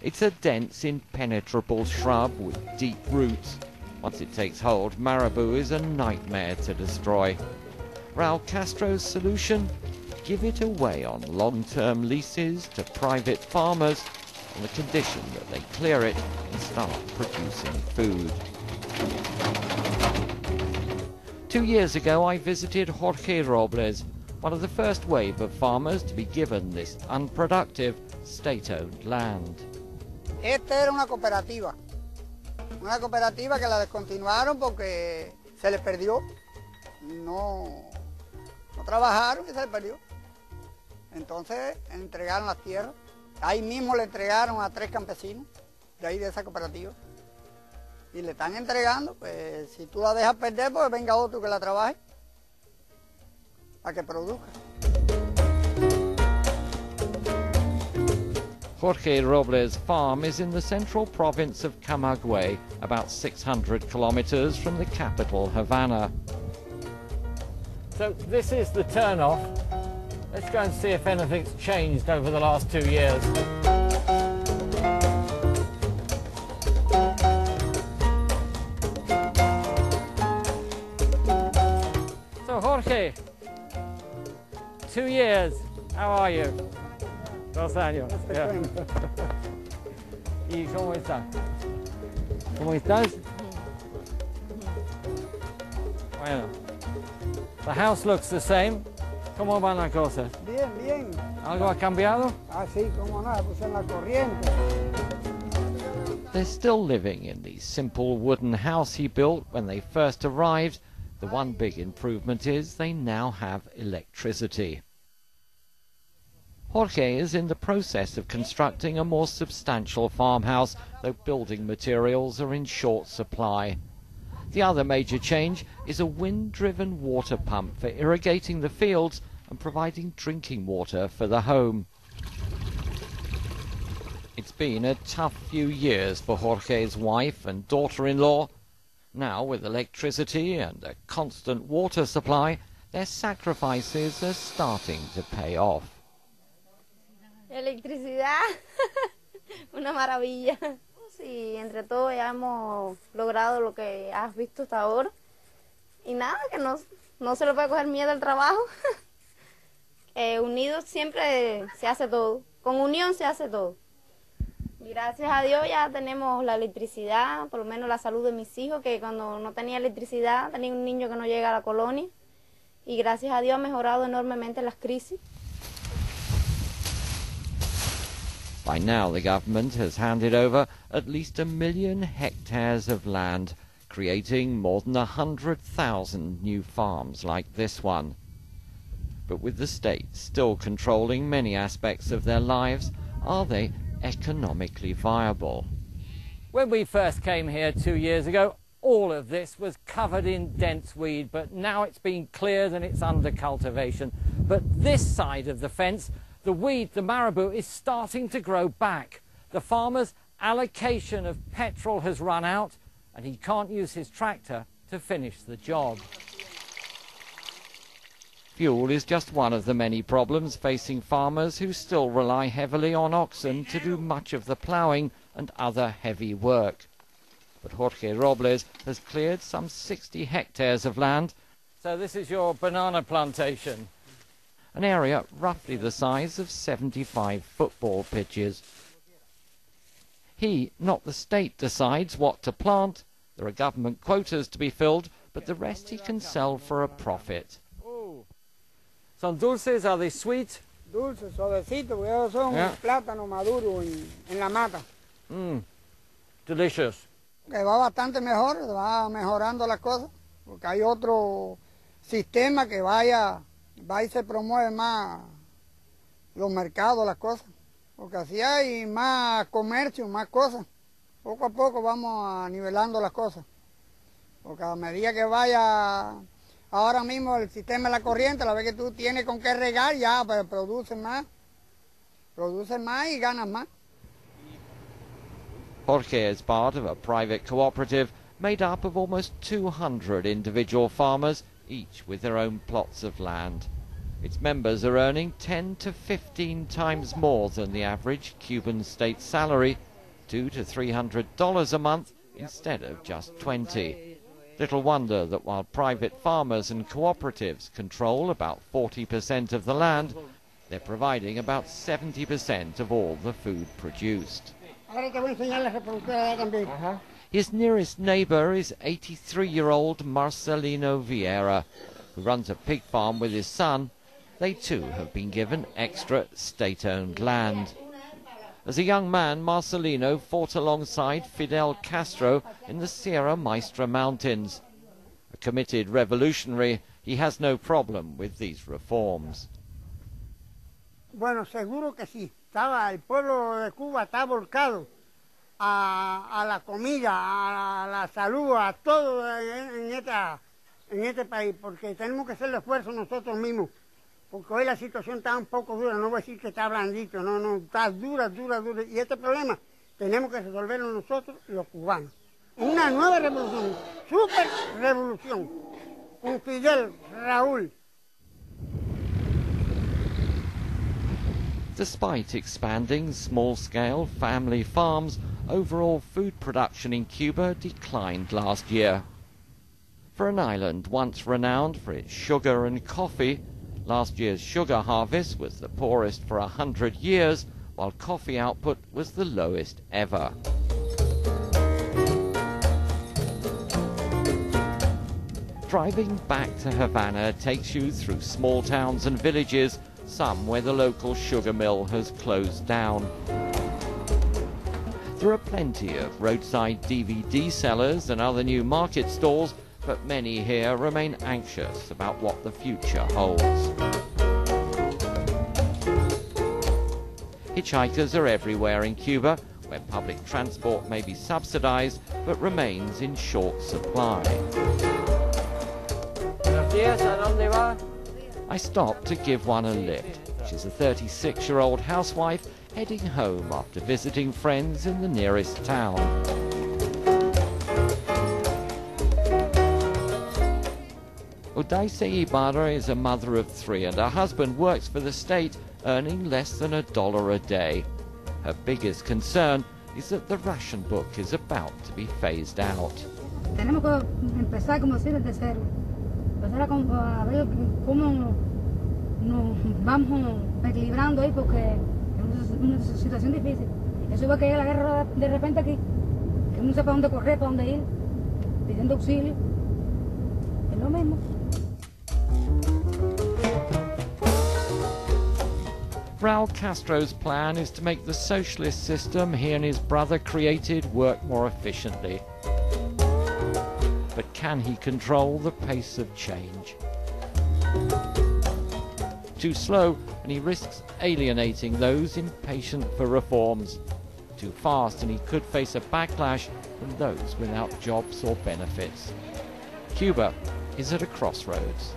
It's a dense, impenetrable shrub with deep roots. Once it takes hold, marabou is a nightmare to destroy. Raul Castro's solution? Give it away on long-term leases to private farmers on the condition that they clear it and start producing food. 2 years ago, I visited Jorge Robles, one of the first wave of farmers to be given this unproductive, state-owned land. Esta era una cooperativa que la descontinuaron porque se les perdió, no trabajaron y se les perdió. Entonces entregaron las tierras, ahí mismo le entregaron a 3 campesinos de ahí de esa cooperativa. Y le están entregando, pues si tú la dejas perder, pues venga otro que la trabaje para que produzca. Jorge Robles' farm is in the central province of Camagüey, about 600 kilometers from the capital, Havana. So this is the turn-off. Let's go and see if anything's changed over the last 2 years. So Jorge, 2 years, how are you? 2 años. Yeah. ¿Y cómo estás? ¿Cómo estás? Bueno, the house looks the same. ¿Cómo van las cosas? Bien, bien. ¿Algo ha cambiado? Ah, sí, cómo no, puse en la corriente. They're still living in the simple wooden house he built when they first arrived. The one big improvement is they now have electricity. Jorge is in the process of constructing a more substantial farmhouse, though building materials are in short supply. The other major change is a wind-driven water pump for irrigating the fields and providing drinking water for the home. It's been a tough few years for Jorge's wife and daughter-in-law. Now, with electricity and a constant water supply, their sacrifices are starting to pay off. Electricidad, una maravilla. Sí, entre todos ya hemos logrado lo que has visto hasta ahora. Y nada, que no se le puede coger miedo al trabajo. Unidos siempre se hace todo. Con unión se hace todo. Y gracias a Dios ya tenemos la electricidad, por lo menos la salud de mis hijos, que cuando no tenía electricidad tenía un niño que no llega a la colonia. Y gracias a Dios ha mejorado enormemente las crisis. By now, the government has handed over at least 1 million hectares of land, creating more than 100,000 new farms like this one. But with the state still controlling many aspects of their lives, are they economically viable? When we first came here 2 years ago, all of this was covered in dense weed, but now it's been cleared and it's under cultivation. But this side of the fence, the weed, the marabou, is starting to grow back. The farmer's allocation of petrol has run out and he can't use his tractor to finish the job. Fuel is just one of the many problems facing farmers who still rely heavily on oxen to do much of the ploughing and other heavy work. But Jorge Robles has cleared some 60 hectares of land. So this is your banana plantation? An area roughly the size of 75 football pitches. He, not the state, decides what to plant. There are government quotas to be filled, but the rest he can sell for a profit. Son dulces, are they sweet? Dulces, suavecitos, porque son plátanos maduros en la mata. Delicious. Que va bastante mejor, va mejorando las cosas, porque hay otro sistema que va y se promueve más los mercados, las cosas, porque así hay más comercio, más cosas. Poco a poco vamos nivelando las cosas, porque a medida que vaya, ahora mismo el sistema de la corriente, la vez que tú tienes con qué regar, ya pues, produces más y ganas más. Jorge is part of a private cooperative made up of almost 200 individual farmers, each with their own plots of land. Its members are earning 10 to 15 times more than the average Cuban state salary, $200 to $300 a month instead of just $20. Little wonder that while private farmers and cooperatives control about 40% of the land, they're providing about 70% of all the food produced. His nearest neighbor is 83-year-old Marcelino Vieira, who runs a pig farm with his son. They too have been given extra state-owned land. As a young man, Marcelino fought alongside Fidel Castro in the Sierra Maestra Mountains. A committed revolutionary, he has no problem with these reforms. Bueno, seguro que sí. El pueblo de Cuba está volcado a la comida, a la salud, a todo en este país, porque tenemos que hacer el esfuerzo nosotros mismos. Porque hoy la situación está un poco dura, no voy a decir que está blandito, no, está dura. Y este problema tenemos que resolverlo nosotros, los cubanos. Una nueva revolución, super revolución, con Fidel, Raúl. Despite expanding small-scale family farms, overall food production in Cuba declined last year. For an island once renowned for its sugar and coffee, last year's sugar harvest was the poorest for 100 years, while coffee output was the lowest ever. Driving back to Havana takes you through small towns and villages, some where the local sugar mill has closed down. There are plenty of roadside DVD sellers and other new market stalls, but many here remain anxious about what the future holds. Hitchhikers are everywhere in Cuba, where public transport may be subsidized but remains in short supply. I stopped to give one a lift. She's a 36-year-old housewife heading home after visiting friends in the nearest town. Odaise Ibarra is a mother of 3 and her husband works for the state, earning less than $1 a day. Her biggest concern is that the ration book is about to be phased out. Tenemos que empezar como decir desde cero. Empezar a ver cómo nos vamos equilibrando ahí porque es una situación difícil. Eso igual que llega la guerra de repente aquí, que uno sepa dónde correr, para dónde ir, pidiendo auxilio. Es lo mismo. Raul Castro's plan is to make the socialist system he and his brother created work more efficiently. But can he control the pace of change? Too slow, and he risks alienating those impatient for reforms. Too fast, and he could face a backlash from those without jobs or benefits. Cuba is at a crossroads.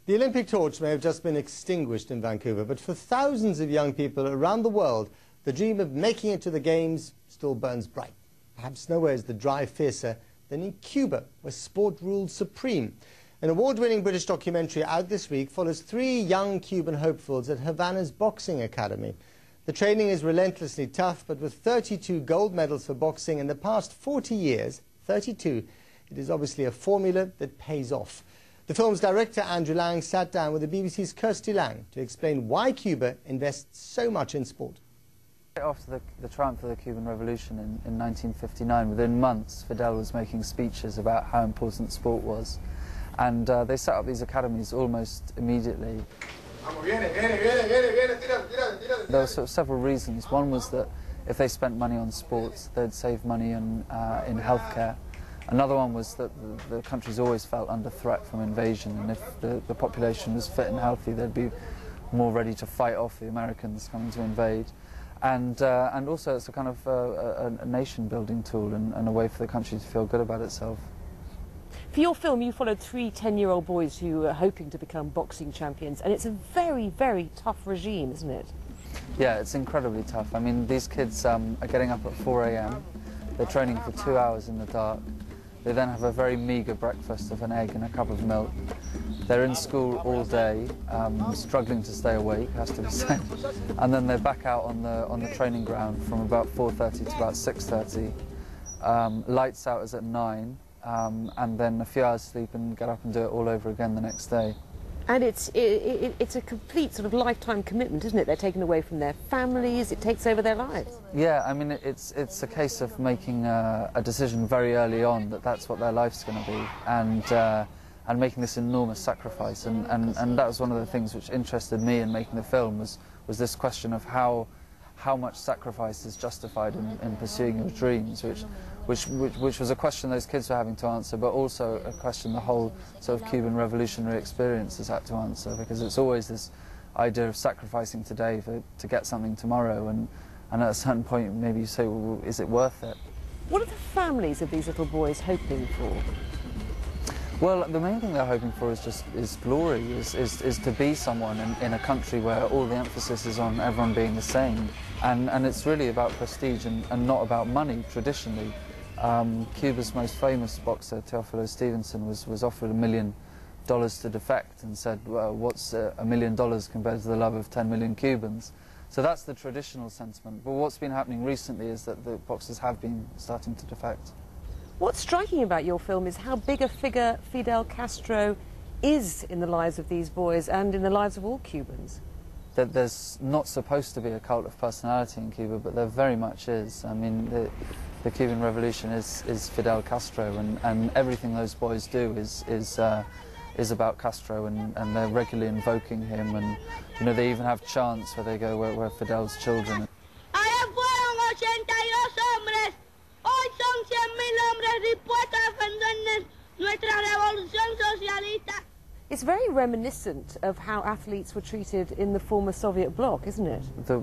The Olympic torch may have just been extinguished in Vancouver, but for thousands of young people around the world, the dream of making it to the Games still burns bright. Perhaps nowhere is the drive fiercer than in Cuba, where sport rules supreme. An award-winning British documentary out this week follows 3 young Cuban hopefuls at Havana's boxing academy. The training is relentlessly tough, but with 32 gold medals for boxing in the past 40 years, 32, it is obviously a formula that pays off. The film's director, Andrew Lang, sat down with the BBC's Kirsty Lang to explain why Cuba invests so much in sport. After the triumph of the Cuban Revolution in 1959, within months, Fidel was making speeches about how important sport was. And they set up these academies almost immediately. There were sort of several reasons. One was that if they spent money on sports, they'd save money in healthcare. Another one was that the countries always felt under threat from invasion, and if the population was fit and healthy, they'd be more ready to fight off the Americans coming to invade. And also it's a kind of a nation-building tool and a way for the country to feel good about itself. For your film, you followed 3 10-year-old boys who were hoping to become boxing champions, and it's a very, very tough regime, isn't it? Yeah, it's incredibly tough. I mean, these kids are getting up at 4 a.m. They're training for 2 hours in the dark. They then have a very meagre breakfast of an egg and a cup of milk. They're in school all day, struggling to stay awake, has to be said. And then they're back out on the training ground from about 4:30 to about 6:30. Lights out is at 9, and then a few hours sleep and get up and do it all over again the next day. And it's a complete sort of lifetime commitment, isn't it? They're taken away from their families, it takes over their lives. Yeah, I mean, it's a case of making a decision very early on that that's what their life's going to be, and making this enormous sacrifice. And that was one of the things which interested me in making the film, was this question of how much sacrifice is justified in pursuing your dreams, which was a question those kids were having to answer, but also a question the whole sort of Cuban revolutionary experience has had to answer, because it's always this idea of sacrificing today to get something tomorrow, and at a certain point maybe you say, well, is it worth it? What are the families of these little boys hoping for? Well, the main thing they're hoping for is glory, is to be someone in a country where all the emphasis is on everyone being the same, and it's really about prestige and not about money traditionally. Cuba's most famous boxer, Teófilo Stevenson, was offered $1 million to defect and said, well, what's $1 million compared to the love of 10 million Cubans? So that's the traditional sentiment. But what's been happening recently is that the boxers have been starting to defect. What's striking about your film is how big a figure Fidel Castro is in the lives of these boys and in the lives of all Cubans. That there's not supposed to be a cult of personality in Cuba, but there very much is. I mean, the Cuban Revolution is Fidel Castro, and everything those boys do is about Castro, and they're regularly invoking him, and you know, they even have chants where they go where Fidel's children. Allá fueron 82 hombres, hoy son 100.000 hombres dispuestos a defender nuestra revolución socialista. It's very reminiscent of how athletes were treated in the former Soviet bloc, isn't it? The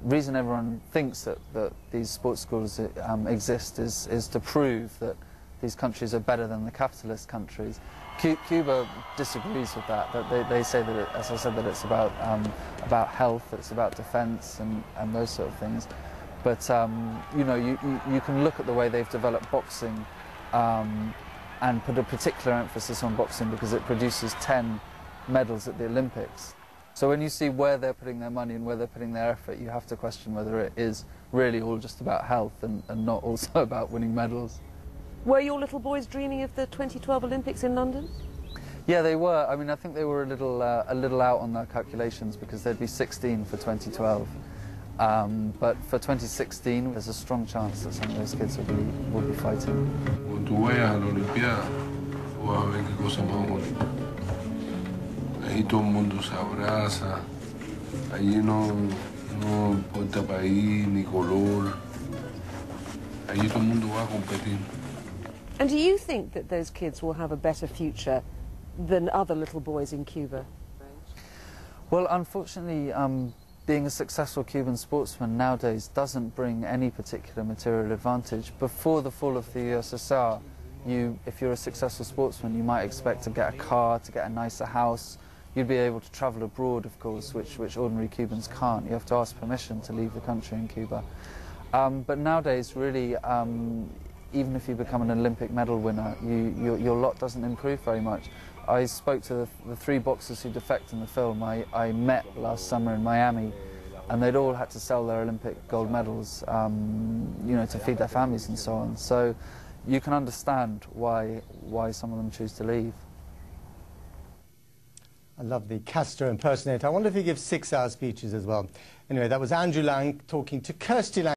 reason everyone thinks that these sports schools exist is to prove that these countries are better than the capitalist countries. Cuba disagrees with that. They say that, as I said, that it's about health, it's about defence and those sort of things. But you know, you can look at the way they've developed boxing and put a particular emphasis on boxing because it produces 10 medals at the Olympics. So when you see where they're putting their money and where they're putting their effort, you have to question whether it is really all just about health and not also about winning medals. Were your little boys dreaming of the 2012 Olympics in London? Yeah, they were. I mean, I think they were a little out on their calculations because they'd be 16 for 2012. But for 2016, there's a strong chance that some of those kids will be fighting. Cuando tú vayas a la Olimpiada, tú vas a ver qué cosa más bonita. Ahí todo el mundo se abraza. Allí no importa país ni color. Allí todo el mundo va a competir. And do you think that those kids will have a better future than other little boys in Cuba? Well, unfortunately, being a successful Cuban sportsman nowadays doesn't bring any particular material advantage. Before the fall of the USSR, if you're a successful sportsman, you might expect to get a car, to get a nicer house. You'd be able to travel abroad, of course, which ordinary Cubans can't. You have to ask permission to leave the country in Cuba. But nowadays, really, even if you become an Olympic medal winner, your lot doesn't improve very much. I spoke to the 3 boxers who defect in the film I met last summer in Miami, and they'd all had to sell their Olympic gold medals, you know, to feed their families and so on. So you can understand why some of them choose to leave. I love the Castro impersonator. I wonder if he gives 6-hour speeches as well. Anyway, that was Andrew Lang talking to Kirsty Lang.